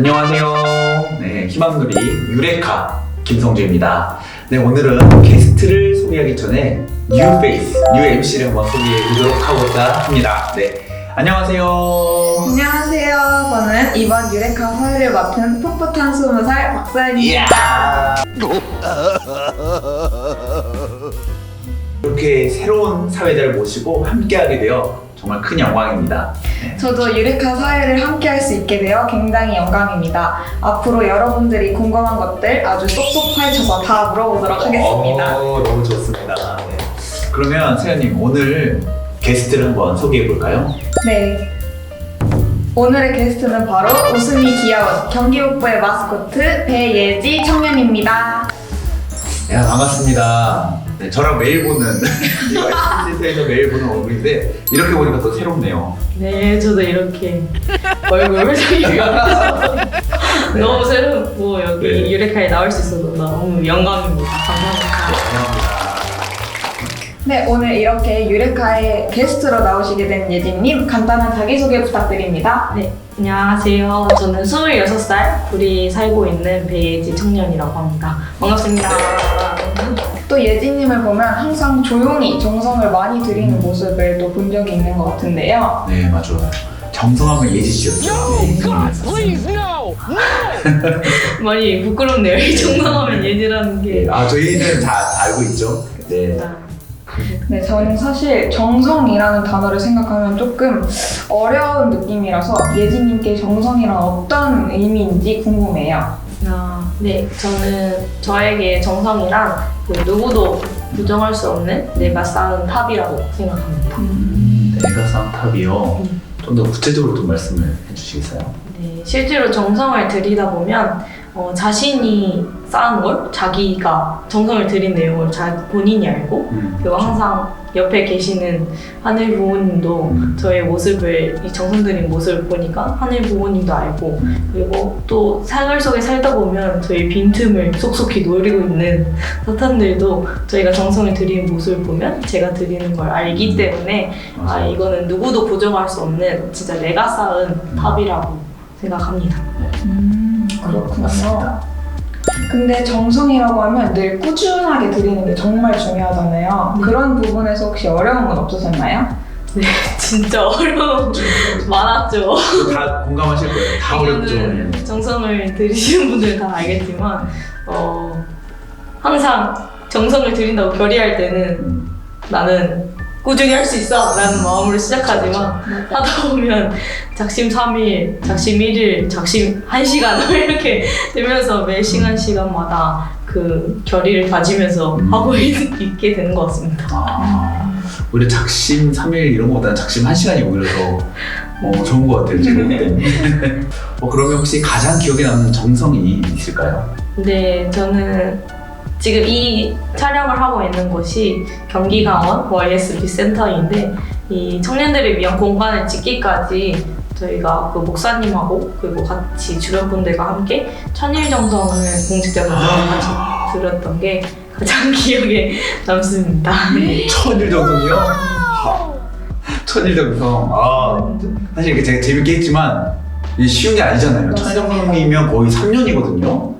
안녕하세요. 네, 희망누리 유레카 김성주입니다. 네, 오늘은 게스트를 소개하기 전에 뉴 페이스, 뉴 MC를 한번 소개해 드리도록 하고자 합니다. 네, 안녕하세요. 안녕하세요. 저는 이번 유레카 사회를 맡은 풋풋한 20살 박사연입니다. 이렇게 새로운 사회자를 모시고 함께하게 되어 정말 큰 영광입니다. 네. 저도 유레카 사회를 함께할 수 있게 되어 굉장히 영광입니다. 앞으로 여러분들이 궁금한 것들 아주 쏙쏙 파헤쳐서 다 물어보도록 하겠습니다. 너무 좋습니다. 네. 그러면 세연님, 오늘 게스트를 한번 소개해 볼까요? 네. 오늘의 게스트는 바로 웃음이 귀여운 경기북부의 마스코트 배예지 청년입니다. 네, 반갑습니다. 네, 저랑 매일 보는 SNS에서 매일 보는 얼굴인데 이렇게 보니까 또 새롭네요. 네, 저도 이렇게 얼굴 표정이 네. 너무 새롭고 여기 네. 유레카에 나올 수 있어서 너무 영광입니다. 감사합니다. 감사합니다. 네, 오늘 이렇게 유레카의 게스트로 나오시게 된 예지님 간단한 자기소개 부탁드립니다. 네, 안녕하세요. 저는 26살 구리 살고 있는 배예지 청년이라고 합니다. 반갑습니다. 또 예지님을 보면 항상 조용히 정성을 많이 들이는 모습을 또 본 적이 있는 것 같은데요. 네, 맞아요. 정성하면 예지 씨였죠. 많이 부끄럽네요. 이 정도하면 예지라는 게. 저희는 다 알고 있죠. 네. 네, 저는 사실 정성이라는 단어를 생각하면 조금 어려운 느낌이라서 예지님께 정성이란 어떤 의미인지 궁금해요. 네, 저는 저에게 정성이란 누구도 부정할 수 없는 내가 쌓은 탑이라고 생각합니다. 내가 쌓은 탑이요. 좀 더 구체적으로 좀 말씀을 해주시겠어요? 네, 실제로 정성을 들이다 보면 자신이 쌓은 걸 자기가 정성을 들인 내용을 본인이 알고 그리고 항상 옆에 계시는 하늘 부모님도 저의 모습을 이 정성 들인 모습을 보니까 하늘 부모님도 알고 그리고 또 생활 속에 살다 보면 저희 빈틈을 쏙쏙히 노리고 있는 사탄들도 저희가 정성을 들이는 모습을 보면 제가 드리는 걸 알기 때문에 이거는 누구도 부정할 수 없는 진짜 내가 쌓은 탑이라고 생각합니다. 그렇군요. 맞습니다. 근데 정성이라고 하면 늘 꾸준하게 드리는 게 정말 중요하잖아요. 그런 부분에서 혹시 어려움은 없으셨나요? 네, 진짜 어려움 많았죠. 다 공감하실 거예요. 다 어렵죠. 이거는 정성을 들이시는 분들은 다 알겠지만 항상 정성을 들인다고 결의할 때는 나는 꾸준히 할 수 있어 라는 마음으로 시작하지만 하다 보면 작심 3일, 작심 1일, 작심 1시간 이렇게 되면서 매 시간마다 그 결의를 다지면서 하고 있게 되는 것 같습니다. 오히려 작심 3일 이런 거보다는 작심 1시간이 오히려 더 좋은 것 같아요. 지금. 그러면 혹시 가장 기억에 남는 정성이 있을까요? 네, 저는 지금 이 촬영을 하고 있는 곳이 경기강원 YSB 센터인데 이 청년들을 위한 공간을 짓기까지 저희가 그 목사님하고 그리고 같이 주변 분들과 함께 천일정성을 공직자분들과 같이 들었던 게 가장 기억에 남습니다. 천일정성이요? 천일정성. 사실 이게 제가 재밌게 했지만 이게 쉬운 게 아니잖아요. 천일정성이면 거의 3년이거든요.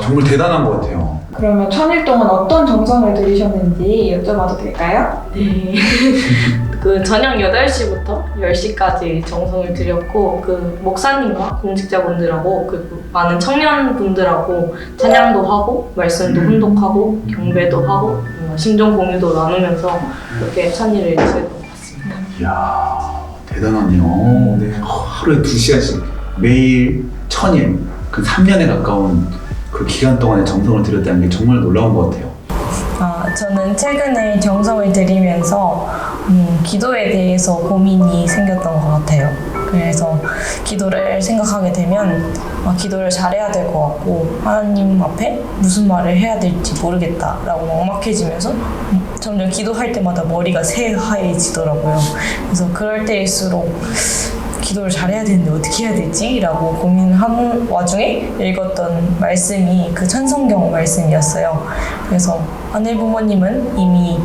정말 대단한 것 같아요. 그러면 천일 동안 어떤 정성을 들이셨는지 여쭤봐도 될까요? 네. 그 저녁 8시부터 10시까지 정성을 들였고 그 목사님과 공직자분들하고 그 많은 청년분들하고 찬양도 하고 말씀도 훈독하고 경배도 하고 심정 공유도 나누면서 그렇게 천일을 지냈던 것 같습니다. 이야, 대단하네요. 네, 하루에 2시간씩 매일 천일, 그 3년에 가까운 그 기간 동안에 정성을 들였다는 게 정말 놀라운 것 같아요. 저는 최근에 정성을 들이면서 기도에 대해서 고민이 생겼던 것 같아요. 그래서 기도를 생각하게 되면 기도를 잘해야 될 것 같고 하나님 앞에 무슨 말을 해야 될지 모르겠다라고 막막해지면서 점점 기도할 때마다 머리가 새하얘지더라고요. 그래서 그럴 때일수록 기도를 잘해야 되는데 어떻게 해야 되지? 라고 고민하는 와중에 읽었던 말씀이 그 천성경 말씀이었어요. 그래서 하늘 부모님은 이미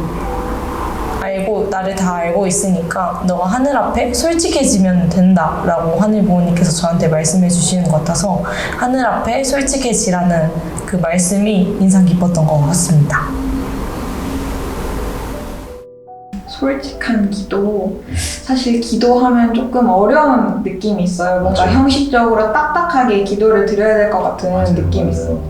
나를 다 알고 있으니까 너가 하늘 앞에 솔직해지면 된다라고 하늘 부모님께서 저한테 말씀해 주시는 것 같아서 하늘 앞에 솔직해지라는 그 말씀이 인상 깊었던 것 같습니다. 솔직한 기도. 사실 기도하면 조금 어려운 느낌이 있어요. 뭔가 맞아요. 형식적으로 딱딱하게 기도를 드려야 될 것 같은 느낌이 있어요.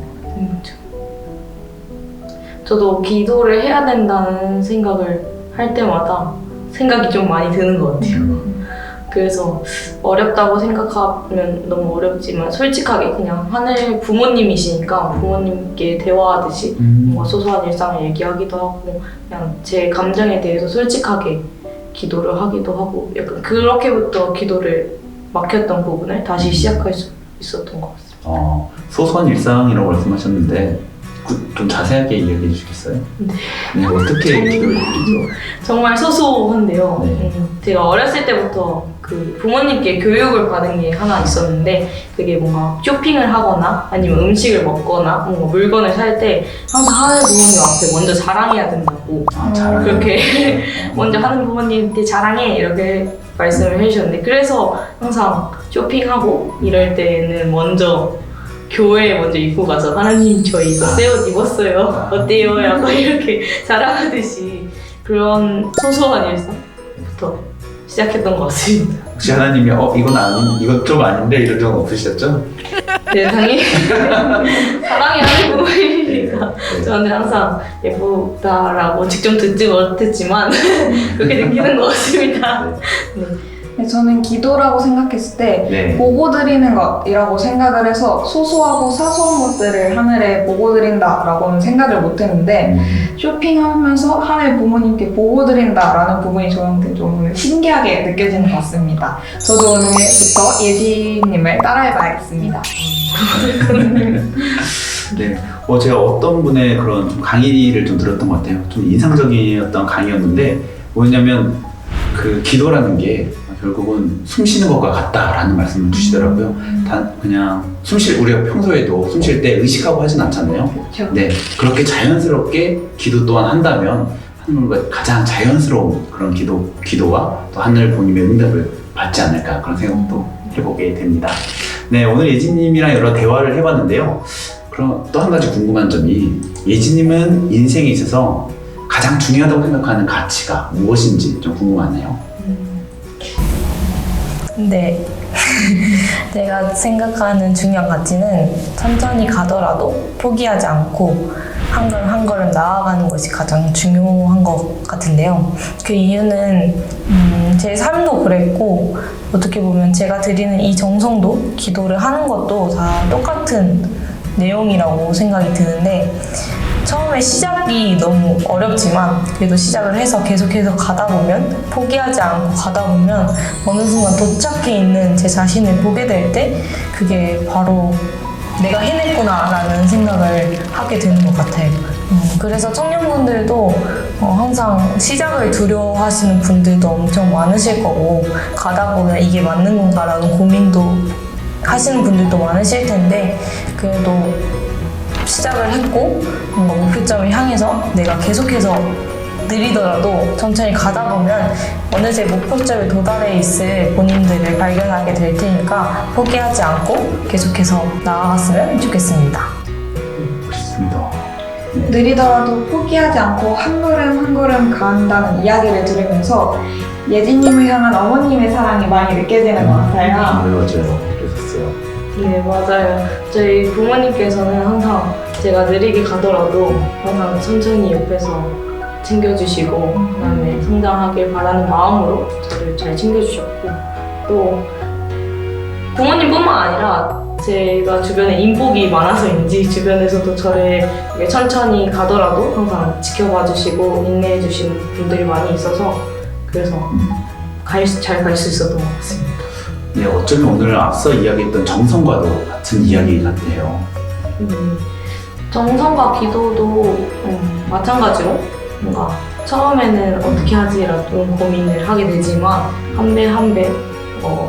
저도 기도를 해야 된다는 생각을 할 때마다 생각이 좀 많이 드는 것 같아요. 그래서 어렵다고 생각하면 너무 어렵지만 솔직하게 그냥 하늘 부모님이시니까 부모님께 대화하듯이 뭔가 소소한 일상을 얘기하기도 하고 그냥 제 감정에 대해서 솔직하게 기도를 하기도 하고 약간 그렇게부터 기도를 막혔던 부분을 다시 시작할 수 있었던 것 같습니다. 소소한 일상이라고 말씀하셨는데 좀 자세하게 이야기해 주시겠어요? 네, 어떻게 기도를 드리죠? 정말 소소한데요. 네. 제가 어렸을 때부터 그 부모님께 교육을 받은 게 하나 있었는데 그게 뭔가 쇼핑을 하거나 아니면 음식을 먹거나 뭔가 물건을 살 때 항상 하늘 부모님 앞에 먼저 자랑해야 된다고 잘하네요. 그렇게 먼저 하늘 부모님한테 자랑해 이렇게 말씀을 해주셨는데 그래서 항상 쇼핑하고 이럴 때는 먼저 교회에 먼저 입고 가서 하나님 저 이거 새 옷 입었어요 어때요? 약간 이렇게 자랑하듯이 그런 소소한 일상부터 시작했던 것 같습니다. 혹시 하나님이 이건 좀 아닌데 이런 적 없으셨죠? 네, 당연히 사랑이 하는 부분이니까 저는 항상 예쁘다라고 직접 듣지 못했지만 그렇게 느끼는 것 같습니다. 네, 저는 기도라고 생각했을 때 네. 보고 드리는 것이라고 생각을 해서 소소하고 사소한 것들을 하늘에 보고 드린다라고는 생각을 못했는데 쇼핑하면서 하늘 부모님께 보고 드린다라는 부분이 저한테 좀 신기하게 느껴지는 것 같습니다. 저도 오늘부터 예지님을 따라해봐야겠습니다. 네. 제가 어떤 분의 그런 좀 강의를 좀 들었던 것 같아요. 좀 인상적이었던 강의였는데 뭐냐면 그 기도라는 게 결국은 숨 쉬는 것과 같다라는 말씀을 주시더라고요. 그냥 우리가 평소에도 숨 쉴 때 의식하고 하진 않잖아요. 그렇죠. 네, 그렇게 자연스럽게 기도 또한 한다면 하늘과 가장 자연스러운 그런 기도와 또 하늘 부모님의 응답을 받지 않을까 그런 생각도 해보게 됩니다. 네, 오늘 예진님이랑 여러 대화를 해봤는데요. 그럼 또 한 가지 궁금한 점이 예진님은 인생에 있어서 가장 중요하다고 생각하는 가치가 무엇인지 좀 궁금하네요. 근데 내가 생각하는 중요한 가치는 천천히 가더라도 포기하지 않고 한 걸음 한 걸음 나아가는 것이 가장 중요한 것 같은데요. 그 이유는 제 삶도 그랬고 어떻게 보면 제가 드리는 이 정성도 기도를 하는 것도 다 똑같은 내용이라고 생각이 드는데 처음에 시작이 너무 어렵지만 그래도 시작을 해서 계속해서 가다 보면 포기하지 않고 가다 보면 어느 순간 도착해 있는 제 자신을 보게 될 때 그게 바로 내가 해냈구나 라는 생각을 하게 되는 것 같아요. 그래서 청년분들도 항상 시작을 두려워하시는 분들도 엄청 많으실 거고 가다 보면 이게 맞는 건가라는 고민도 하시는 분들도 많으실 텐데 그래도 시작을 했고 뭔가 목표점을 향해서 내가 계속해서 느리더라도 천천히 가다 보면 어느새 목표점에 도달해 있을 본인들을 발견하게 될 테니까 포기하지 않고 계속해서 나아갔으면 좋겠습니다. 그렇습니다. 느리더라도 포기하지 않고 한 걸음 한 걸음 간다는 이야기를 들으면서 예진님을 향한 어머님의 사랑이 많이 느껴지는 것 같아요. 맞아요. 그랬었어요. 네, 맞아요. 저희 부모님께서는 항상 제가 느리게 가더라도 항상 천천히 옆에서 챙겨주시고 그다음에 성장하길 바라는 마음으로 저를 잘 챙겨주셨고 또 부모님뿐만 아니라 제가 주변에 인복이 많아서인지 주변에서도 저를 이렇게 천천히 가더라도 항상 지켜봐 주시고 인내해 주시는 분들이 많이 있어서 그래서 잘 갈 수 있었던 것 같습니다. 네, 어쩌면 오늘 앞서 이야기했던 정성과도 같은 이야기 같네요. 정성과 기도도 마찬가지로 뭔가 처음에는 어떻게 하지라도 고민을 하게 되지만 한 배 한 배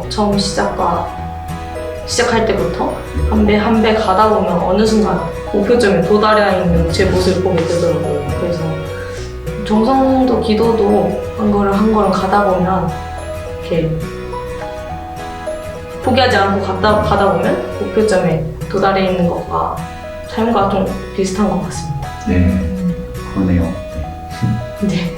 처음 시작할 때부터 한 배 한 배 가다 보면 어느 순간 목표점에 도달해 있는 제 모습을 보게 되더라고요. 그래서 정성도 기도도 한 걸음 가다 보면 이렇게 포기하지 않고 가다 보면 목표점에 도달해 있는 것과 삶과 좀 비슷한 것 같습니다. 네, 그러네요. 네.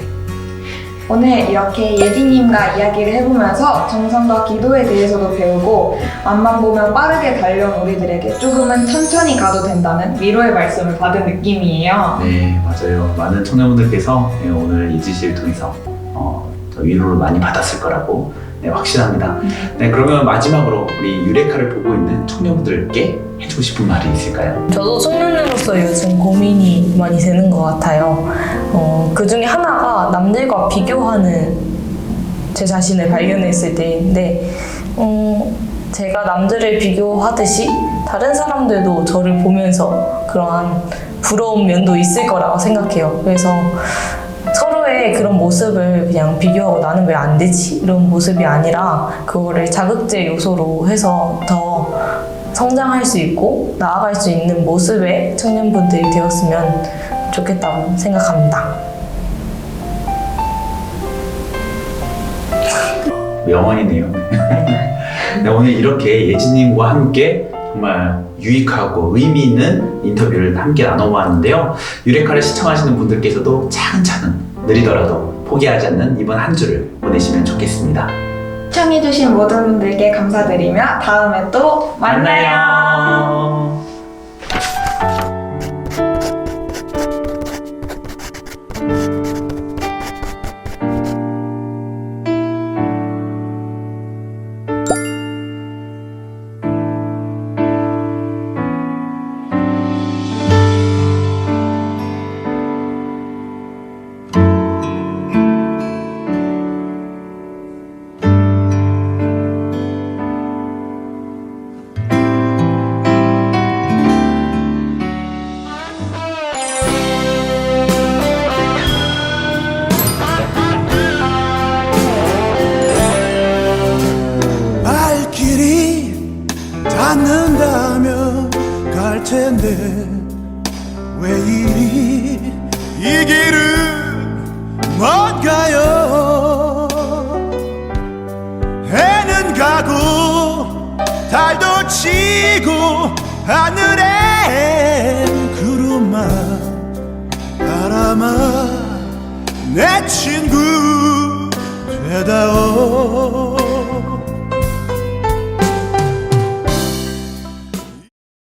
오늘 이렇게 예진님과 이야기를 해보면서 정성과 기도에 대해서도 배우고 앞만 보면 빠르게 달려온 우리들에게 조금은 천천히 가도 된다는 위로의 말씀을 받은 느낌이에요. 네, 맞아요. 많은 청년분들께서 오늘 이 지시를 통해서 더 위로를 많이 받았을 거라고 확신합니다. 네, 그러면 마지막으로 우리 유레카를 보고 있는 청년분들께 해주고 싶은 말이 있을까요? 저도 청년으로서 요즘 고민이 많이 되는 것 같아요. 그 중에 하나가 남들과 비교하는 제 자신을 발견했을 때인데, 제가 남들을 비교하듯이 다른 사람들도 저를 보면서 그러한 부러운 면도 있을 거라고 생각해요. 그래서 서로의 그런 모습을 그냥 비교하고 나는 왜 안 되지? 이런 모습이 아니라 그거를 자극제 요소로 해서 더 성장할 수 있고 나아갈 수 있는 모습의 청년분들이 되었으면 좋겠다고 생각합니다. 명언이네요. 네, 오늘 이렇게 예진님과 함께 정말 유익하고 의미 있는 인터뷰를 함께 나눠보았는데요. 유레카를 시청하시는 분들께서도 차근차근 느리더라도 포기하지 않는 이번 한 주를 보내시면 좋겠습니다. 시청해주신 모든 분들께 감사드리며 다음에 또 만나요. 발길이 닿는다면 갈 텐데 왜 이리 이 길은 먼가요? 해는 가고 달도 치고 하늘엔 구름만 바람아 내 친구 되다오.